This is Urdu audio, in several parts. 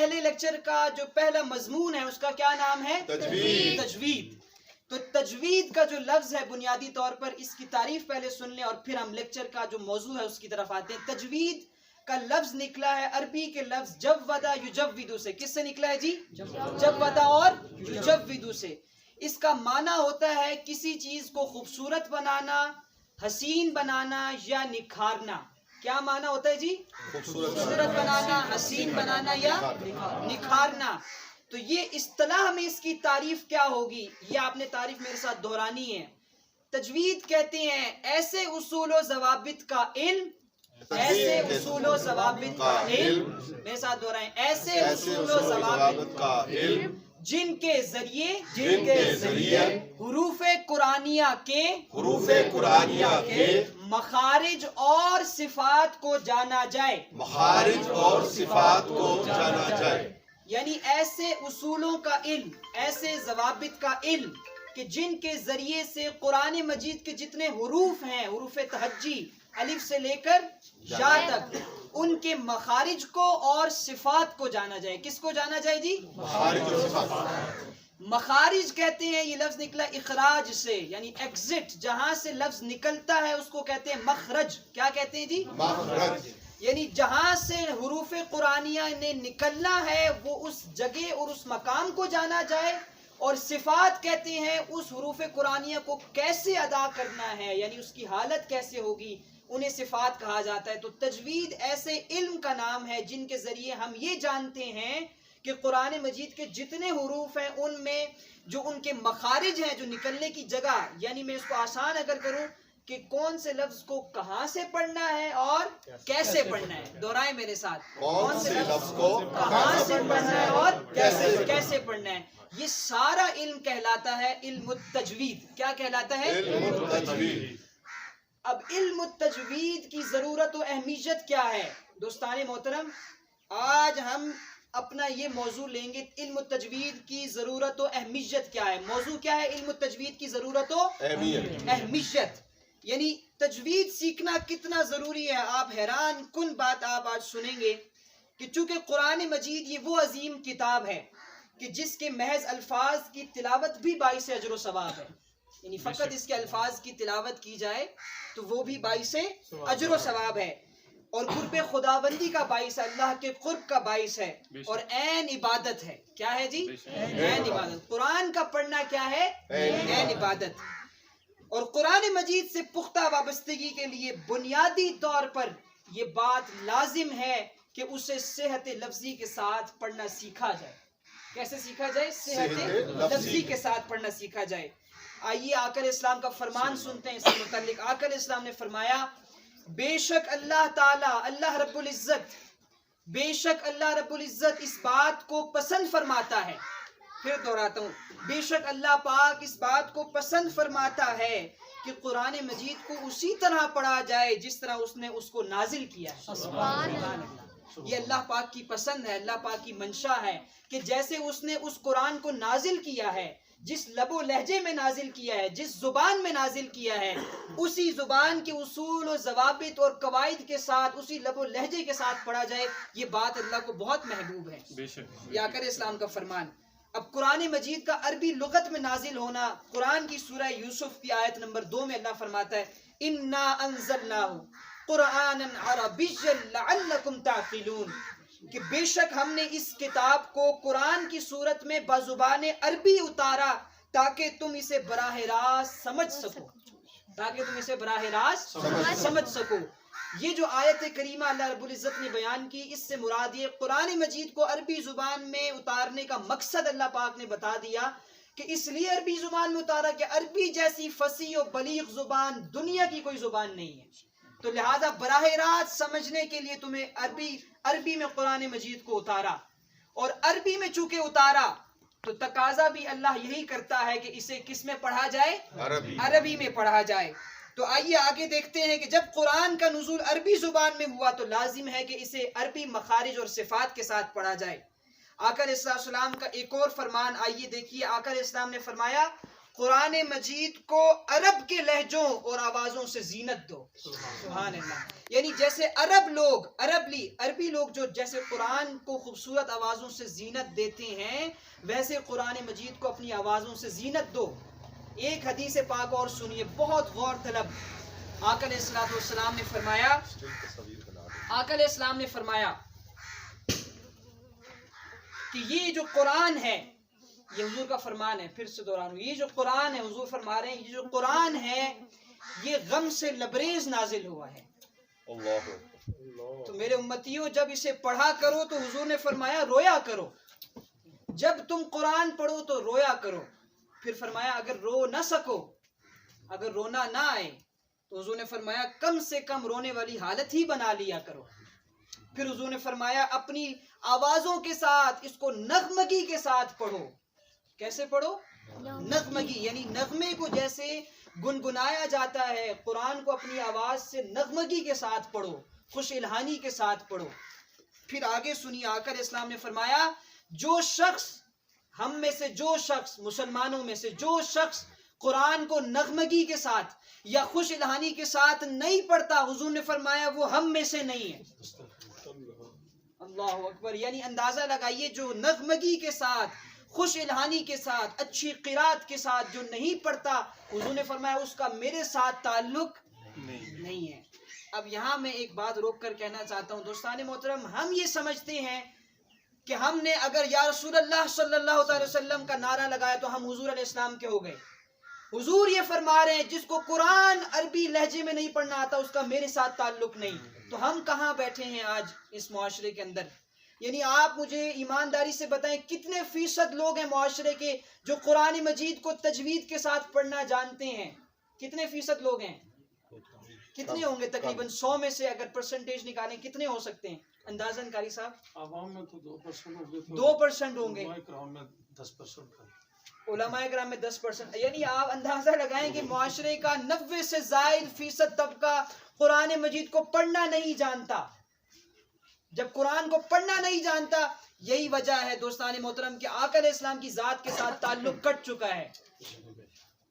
پہلے لیکچر کا جو پہلا مضمون ہے اس کا کیا نام ہے؟ تجوید۔ تجوید۔ تو تجوید کا جو لفظ ہے بنیادی طور پر اس کی تعریف پہلے سن لیں اور پھر ہم لیکچر کا جو موضوع ہے اس کی طرف آتے ہیں۔ تجوید کا لفظ نکلا ہے عربی کے لفظ جوّدا یجوّدو سے۔ کس سے نکلا ہے جی؟ جوّدا اور یجوّدو سے۔ اس کا معنی ہوتا ہے کسی چیز کو خوبصورت بنانا، حسین بنانا یا نکھارنا۔ کیا معنی ہوتا ہے جی؟ خوبصورت بنانا، حسین بنانا یا نکھارنا۔ تو یہ اصطلاح میں اس کی تعریف کیا ہوگی، یہ آپ نے تعریف میرے ساتھ دہرانی ہے۔ تجوید کہتے ہیں ایسے اصول و ضوابط کا علم، ایسے اصول و ضوابط کا علم، میرے ساتھ دہرائیں، ایسے اصول و ضوابط کا علم جن کے ذریعے حروف قرآنیہ کے مخارج اور صفات کو جانا جائے، یعنی ایسے اصولوں کا علم، ایسے ضوابط کا علم کہ جن کے ذریعے سے قرآن مجید کے جتنے حروف ہیں، حروف تہجی الف سے لے کر یا تک، ان کے مخارج کو اور صفات کو جانا جائے۔ کس کو جانا جائے جی؟ مخارج اور صفات۔ مخارج کہتے ہیں، یہ لفظ نکلا اخراج سے، یعنی ایگزٹ، جہاں سے لفظ نکلتا ہے اس کو کہتے ہیں مخرج۔ کیا کہتے ہیں جی؟ مخرج۔ یعنی جہاں سے حروف قرآنیہ نے نکلنا ہے وہ اس جگہ اور اس مقام کو جانا جائے، اور صفات کہتے ہیں اس حروف قرآنیہ کو کیسے ادا کرنا ہے، یعنی اس کی حالت کیسے ہوگی، انہیں صفات کہا جاتا ہے۔ تو تجوید ایسے علم کا نام ہے جن کے ذریعے ہم یہ جانتے ہیں کہ قرآن مجید کے جتنے حروف ہیں ان میں جو ان کے مخارج ہیں، جو نکلنے کی جگہ، یعنی میں اس کو آسان اگر کروں کہ کون سے لفظ کو کہاں سے پڑھنا ہے اور کیسے پڑھنا ہے، دہرائیں میرے ساتھ، کون سے لفظ کو کہاں سے پڑھنا ہے اور کیسے پڑھنا ہے، یہ سارا علم کہلاتا ہے علم التجوید۔ کیا کہلاتا ہے؟ علم التجوید۔ اب علم التجوید کی ضرورت و اہمیت کیا ہے؟ دوستان محترم، آج ہم اپنا یہ موضوع لیں گے، علم التجوید کی ضرورت و اہمیت کیا ہے۔ موضوع کیا ہے؟ علم التجوید کی ضرورت و اہمیت، یعنی تجوید سیکھنا کتنا ضروری ہے۔ آپ حیران کن بات آپ آج سنیں گے کہ چونکہ قرآن مجید یہ وہ عظیم کتاب ہے کہ جس کے محض الفاظ کی تلاوت بھی باعث اجر و ثواب ہے، یعنی فقط اس کے الفاظ کی تلاوت کی جائے تو وہ بھی باعث اجر و ثواب ہے، اور قرب خداوندی کا باعث ہے، اللہ کے قرب کا باعث ہے، اور عین عبادت ہے۔ کیا ہے جی؟ عین عبادت۔ قرآن کا پڑھنا کیا ہے؟ عین عبادت۔ اور قرآن مجید سے پختہ وابستگی کے لیے بنیادی طور پر یہ بات لازم ہے کہ اسے صحت لفظی کے ساتھ پڑھنا سیکھا جائے۔ کیسے سیکھا جائے؟ صحت لفظی کے ساتھ پڑھنا سیکھا جائے۔ آئیے آقا اسلام کا فرمان سنتے ہیں اس سے متعلق۔ آقا اسلام نے فرمایا، بے شک اللہ تعالی، اللہ رب العزت، بے شک اللہ رب العزت اس بات کو پسند فرماتا ہے، پھر دہراتا ہوں، بے شک اللہ پاک اس بات کو پسند فرماتا ہے کہ قرآن مجید کو اسی طرح پڑھا جائے جس طرح اس نے اس کو نازل کیا ہے۔ سبحان اللہ۔ یہ اللہ پاک کی پسند ہے، اللہ پاک کی منشا ہے کہ جیسے اس نے اس قرآن کو نازل کیا ہے، جس لب و لہجے میں نازل کیا ہے، جس زبان میں نازل کیا ہے، اسی زبان کے اصول و ضوابط اور قواعد کے ساتھ، اسی لب و لہجے کے ساتھ پڑھا جائے، یہ بات اللہ کو بہت محبوب ہے۔ یہ آقا اسلام کا فرمان۔ اب قرآن مجید کا عربی لغت میں نازل ہونا، قرآن کی سورہ یوسف کی آیت نمبر 2 میں اللہ فرماتا ہے، اِنَّا أَنزَلْنَاهُ قُرْآنًا عَرَبِيًّا لَعَلَّكُمْ تَعْقِلُونَ، کہ بے شک ہم نے اس کتاب کو قرآن کی صورت میں بزبان عربی اتارا تاکہ تم اسے براہ راست سمجھ سکو، تاکہ تم اسے براہ راست سمجھ سکو۔ یہ جو آیت کریمہ اللہ رب العزت نے بیان کی، اس سے مراد یہ قرآن مجید کو عربی زبان میں اتارنے کا مقصد اللہ پاک نے بتا دیا کہ اس لیے عربی زبان میں اتارا کہ عربی جیسی فصیح و بلیغ زبان دنیا کی کوئی زبان نہیں ہے، تو لہذا براہ راست سمجھنے کے لیے تمہیں عربی میں قرآن مجید کو اتارا، اور عربی میں چونکہ اتارا تو تقاضا بھی اللہ یہی کرتا ہے کہ اسے کس میں پڑھا جائے؟ عربی میں پڑھا جائے۔ تو آئیے آگے دیکھتے ہیں کہ جب قرآن کا نزول عربی زبان میں ہوا تو لازم ہے کہ اسے عربی مخارج اور صفات کے ساتھ پڑھا جائے۔ آقا علیہ السلام کا ایک اور فرمان آئیے دیکھیے، آقا علیہ السلام نے فرمایا، قرآن مجید کو عرب کے لہجوں اور آوازوں سے زینت دو. سبحان اللہ. یعنی جیسے عربی لوگ جو جیسے قرآن کو خوبصورت آوازوں سے زینت دیتے ہیں، ویسے قرآن مجید کو اپنی آوازوں سے زینت دو. ایک حدیث پاک اور سنیے، بہت غور طلب. آقا علیہ السلام نے فرمایا کہ یہ جو قرآن ہے، یہ حضور کا فرمان ہے. پھر سے دہرا رہا ہوں، یہ جو قرآن ہے، حضور فرما رہے ہیں، یہ جو قرآن ہے یہ غم سے لبریز نازل ہوا ہے. تو میرے امتیوں، جب اسے پڑھا کرو تو حضور نے فرمایا رویا کرو. جب تم قرآن پڑھو تو رویا کرو. پھر فرمایا اگر رو نہ سکو، اگر رونا نہ آئے تو حضور نے فرمایا کم سے کم رونے والی حالت ہی بنا لیا کرو. پھر حضور نے فرمایا اپنی آوازوں کے ساتھ اس کو نغمگی کے ساتھ پڑھو. کیسے پڑھو؟ نغمگی، یعنی نغمے کو جیسے گنگنایا جاتا ہے، قرآن کو اپنی آواز سے نغمگی کے ساتھ پڑھو، خوش الہانی کے ساتھ پڑھو. پھر آگے سنیے، آقا علیہ السلام نے فرمایا جو شخص ہم میں سے، جو شخص مسلمانوں میں سے جو شخص قرآن کو نغمگی کے ساتھ یا خوش الہانی کے ساتھ نہیں پڑھتا، حضور نے فرمایا وہ ہم میں سے نہیں ہے. اللہ اکبر. یعنی اندازہ لگائیے، جو نغمگی کے ساتھ، خوش الہانی کے ساتھ، اچھی قرات کے ساتھ جو نہیں پڑھتا، حضور نے فرمایا اس کا میرے ساتھ تعلق نہیں ہے. اب یہاں میں ایک بات روک کر کہنا چاہتا ہوں دوستان محترم، ہم یہ سمجھتے ہیں کہ ہم نے اگر یا رسول اللہ صلی اللہ علیہ وسلم کا نعرہ لگایا تو ہم حضور علیہ السلام کے ہو گئے. حضور یہ فرما رہے ہیں جس کو قرآن عربی لہجے میں نہیں پڑھنا آتا اس کا میرے ساتھ تعلق نہیں. تو ہم کہاں بیٹھے ہیں آج اس معاشرے کے اندر؟ یعنی آپ مجھے ایمانداری سے بتائیں کتنے فیصد لوگ ہیں معاشرے کے جو قرآن مجید کو تجوید کے ساتھ پڑھنا جانتے ہیں؟ کتنے فیصد لوگ ہیں؟ کتنے ہوں گے؟ تقریباً 100 میں سے اگر پرسنٹیج نکالیں کتنے ہو سکتے ہیں اندازاً قاری صاحب؟ عوام میں تو 2% ہوں گے. 2% ہوں گے. کرام میں 10%. علماء کرام میں 10%. یعنی آپ اندازہ لگائیں کہ معاشرے کا 90 سے زائد فیصد طبقہ قرآن مجید کو پڑھنا نہیں جانتا. جب قرآن کو پڑھنا نہیں جانتا، یہی وجہ ہے دوستان محترم کہ آقا علیہ السلام کی ذات کے ساتھ تعلق کٹ چکا ہے.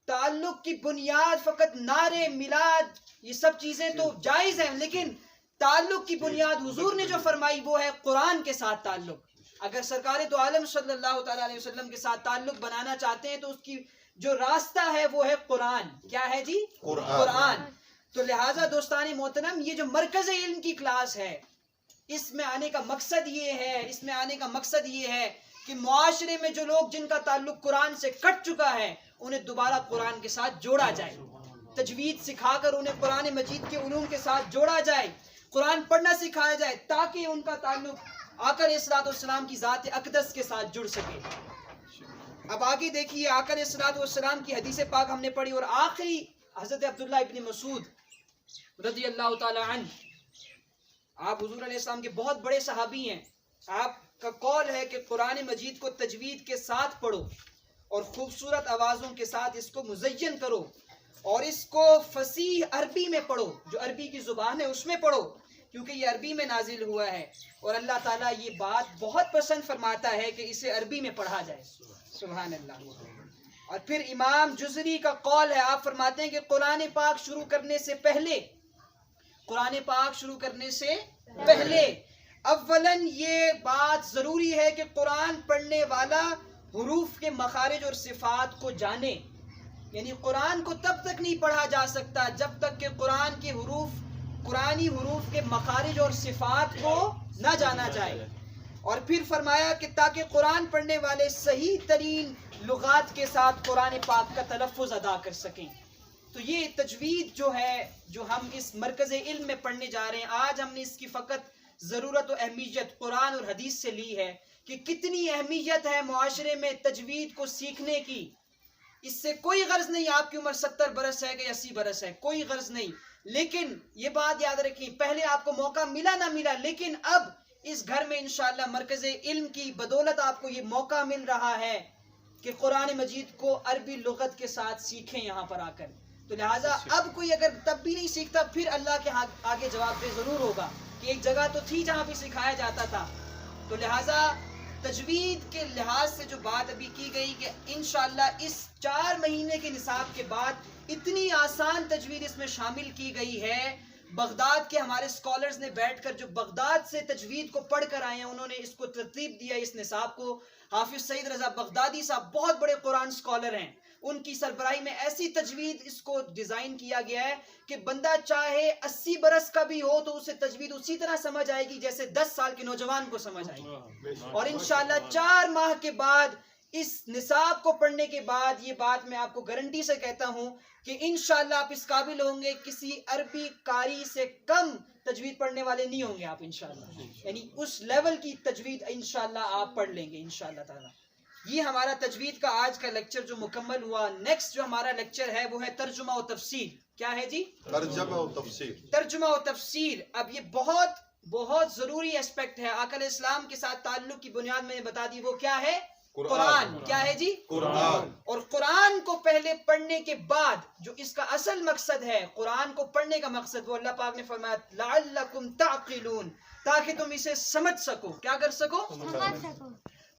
تعلق کی بنیاد فقط نعرے، میلاد، یہ سب چیزیں تو جائز ہیں، لیکن تعلق کی بنیاد حضور نے جو فرمائی وہ ہے قرآن کے ساتھ تعلق. اگر سرکار دو عالم صلی اللہ تعالیٰ علیہ وسلم کے ساتھ تعلق بنانا چاہتے ہیں تو اس کی جو راستہ ہے وہ ہے قرآن. کیا ہے جی؟ قرآن. تو لہٰذا دوستان محترم، یہ جو مرکز علم کی کلاس ہے، اس میں آنے کا مقصد یہ ہے کہ معاشرے میں جو لوگ جن کا تعلق قرآن سے کٹ چکا ہے انہیں دوبارہ قرآن کے ساتھ جوڑا جائے. تجوید سکھا کر انہیں قرآن مجید کے علوم کے ساتھ جوڑا جائے، قرآن پڑھنا سکھایا جائے تاکہ ان کا تعلق آقا علیہ السلام کی ذات اقدس کے ساتھ جڑ سکے. اب آگے دیکھیے، آقا علیہ السلام کی حدیث پاک ہم نے پڑھی، اور آخری حضرت عبداللہ ابن مسعود رضی اللہ تعالی عنہ، آپ حضور علیہ السلام کے بہت بڑے صحابی ہیں. آپ کا قول ہے کہ قرآن مجید کو تجوید کے ساتھ پڑھو اور خوبصورت آوازوں کے ساتھ اس کو مزین کرو، اور اس کو فصیح عربی میں پڑھو، جو عربی کی زبان ہے اس میں پڑھو، کیونکہ یہ عربی میں نازل ہوا ہے اور اللہ تعالیٰ یہ بات بہت پسند فرماتا ہے کہ اسے عربی میں پڑھا جائے. سبحان اللہ. اور پھر امام جزری کا قول ہے، آپ فرماتے ہیں کہ قرآن پاک شروع کرنے سے پہلے اولاً یہ بات ضروری ہے کہ قرآن پڑھنے والا حروف کے مخارج اور صفات کو جانے. یعنی قرآن کو تب تک نہیں پڑھا جا سکتا جب تک کہ قرآنی حروف کے مخارج اور صفات کو نہ جانا جائے. اور پھر فرمایا کہ تاکہ قرآن پڑھنے والے صحیح ترین لغات کے ساتھ قرآن پاک کا تلفظ ادا کر سکیں. تو یہ تجوید جو ہے، جو ہم اس مرکز علم میں پڑھنے جا رہے ہیں، آج ہم نے اس کی فقط ضرورت و اہمیت قرآن اور حدیث سے لی ہے کہ کتنی اہمیت ہے معاشرے میں تجوید کو سیکھنے کی. اس سے کوئی غرض نہیں آپ کی عمر 70 برس ہے کہ 80 برس ہے، کوئی غرض نہیں. لیکن یہ بات یاد رکھیں، پہلے آپ کو موقع ملا نہ ملا، لیکن اب اس گھر میں انشاءاللہ مرکز علم کی بدولت آپ کو یہ موقع مل رہا ہے کہ قرآن مجید کو عربی لغت کے ساتھ سیکھیں یہاں پر آ کر. تو لہٰذا اب کوئی اگر تب بھی نہیں سیکھتا، پھر اللہ کے آگے جواب دے ضرور ہوگا کہ ایک جگہ تو تھی جہاں پہ سکھایا جاتا تھا. تو لہٰذا تجوید کے لحاظ سے جو بات ابھی کی گئی کہ انشاءاللہ اس 4 مہینے کے نصاب کے بعد اتنی آسان تجوید اس میں شامل کی گئی ہے. بغداد کے ہمارے اسکالرز نے بیٹھ کر جو بغداد سے تجوید کو پڑھ کر آئے ہیں انہوں نے اس کو ترتیب دیا اس نصاب کو. حافظ سعید رضا بغدادی صاحب بہت بڑے قرآن اسکالر ہیں, ان کی سربراہی میں ایسی تجوید اس کو ڈیزائن کیا گیا ہے کہ بندہ چاہے 80 برس کا بھی ہو تو اسے تجوید اسی طرح سمجھ آئے گی جیسے 10 سال کے نوجوان کو سمجھ آئے گی. اور انشاءاللہ 4 ماہ کے بعد اس نصاب کو پڑھنے کے بعد یہ بات میں آپ کو گارنٹی سے کہتا ہوں کہ انشاءاللہ آپ اس قابل ہوں گے, کسی عربی قاری سے کم تجوید پڑھنے والے نہیں ہوں گے آپ انشاءاللہ, یعنی اس لیول کی تجوید انشاءاللہ آپ پڑھ لیں گے انشاءاللہ تعالی. یہ ہمارا تجوید کا آج کا لیکچر جو مکمل ہوا. نیکسٹ جو ہمارا لیکچر ہے وہ ہے ترجمہ و تفسیر. کیا ہے جی؟ ترجمہ و تفسیر. ترجمہ و تفسیر. اب یہ بہت ضروری اسپیکٹ ہے. آقا علیہ السلام کے ساتھ تعلق کی بنیاد میں نے بتا دی, وہ کیا ہے؟ قرآن. کیا ہے جی؟ قرآن. اور قرآن کو پہلے پڑھنے کے بعد جو اس کا اصل مقصد ہے, قرآن کو پڑھنے کا مقصد, وہ اللہ پاک نے فرمایا لعلکم تعقلون, تاکہ تم اسے سمجھ سکو. کیا کر سکو؟